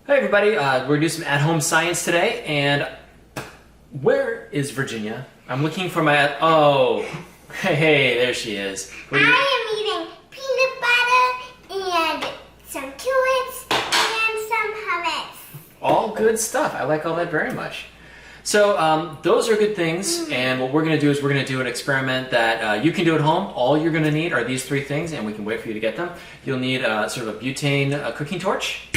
Hey everybody, we're gonna do some at-home science today, and where is Virginia? I'm looking for my, oh, hey, there she is. I am eating peanut butter and some tulips and some hummus. All good stuff. I like all that very much. So those are good things, and what we're gonna do is we're gonna do an experiment that you can do at home. All you're gonna need are these three things, and we can wait for you to get them. You'll need sort of a butane cooking torch.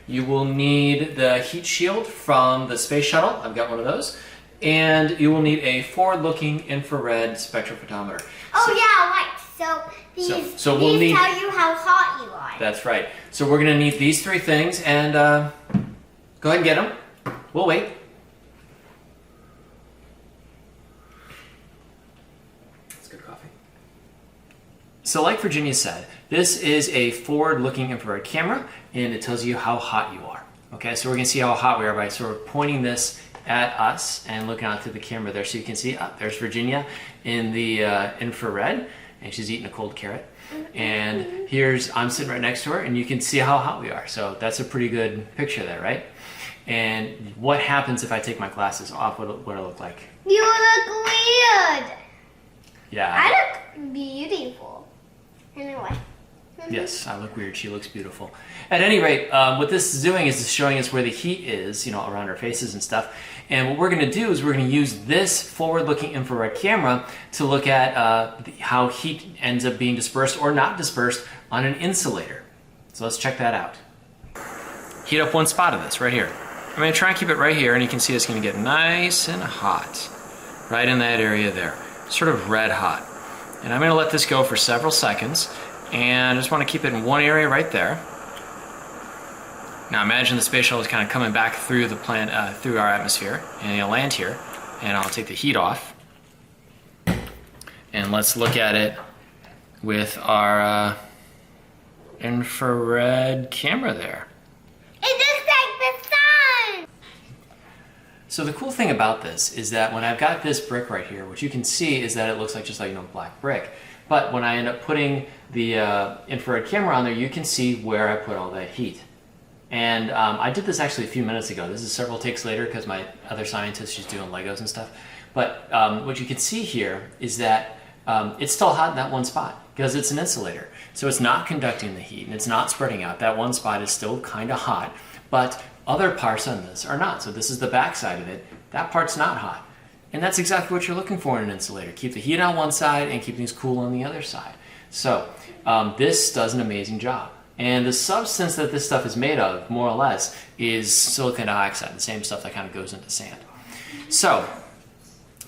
You will need the heat shield from the space shuttle. I've got one of those. And you will need a forward-looking infrared spectrophotometer. Oh yeah, right. So these tell you how hot you are. That's right. So we're gonna need these three things, and go ahead and get them. We'll wait. That's good coffee. So like Virginia said, this is a forward-looking infrared camera, and it tells you how hot you are. Okay, so we're gonna see how hot we are by sort of pointing this at us and looking out to the camera there, so you can see, there's Virginia in the infrared, and she's eating a cold carrot. And I'm sitting right next to her, and you can see how hot we are. So that's a pretty good picture there, right? And what happens if I take my glasses off? What it look like? You look weird. Yeah. I look beautiful. Anyway. Yes, I look weird. She looks beautiful. At any rate, what this is doing is it's showing us where the heat is, around our faces and stuff. And what we're going to do is we're going to use this forward-looking infrared camera to look at how heat ends up being dispersed or not dispersed on an insulator. So let's check that out. Heat up one spot of this right here. I'm going to try and keep it right here, and you can see it's going to get nice and hot right in that area there. Sort of red hot. And I'm going to let this go for several seconds. And I just want to keep it in one area right there. Now imagine the space shuttle is kind of coming back through the planet, through our atmosphere, and it'll land here. And I'll take the heat off. And let's look at it with our infrared camera there. It looks like the sun! So the cool thing about this is that when I've got this brick right here, what you can see is that it looks like just like black brick. But when I end up putting the infrared camera on there, you can see where I put all that heat. And I did this actually a few minutes ago. This is several takes later because my other scientist, she's doing Legos and stuff. But what you can see here is that it's still hot in that one spot because it's an insulator. So it's not conducting the heat and it's not spreading out. That one spot is still kind of hot, but other parts on this are not. So this is the back side of it. That part's not hot. And that's exactly what you're looking for in an insulator. Keep the heat on one side and keep things cool on the other side. So this does an amazing job. And the substance that this stuff is made of, more or less, is silicon dioxide, the same stuff that kind of goes into sand. So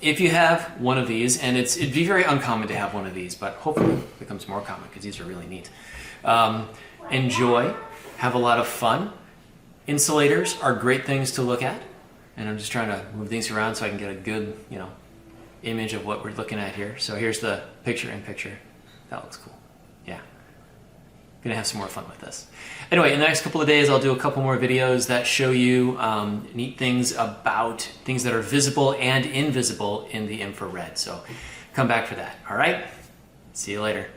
if you have one of these, and it'd be very uncommon to have one of these, but hopefully it becomes more common because these are really neat. Enjoy, have a lot of fun. Insulators are great things to look at. And I'm just trying to move things around so I can get a good, image of what we're looking at here. So here's the picture-in-picture. That looks cool. Yeah. Gonna have some more fun with this. Anyway, in the next couple of days, I'll do a couple more videos that show you neat things about things that are visible and invisible in the infrared. So come back for that, all right? See you later.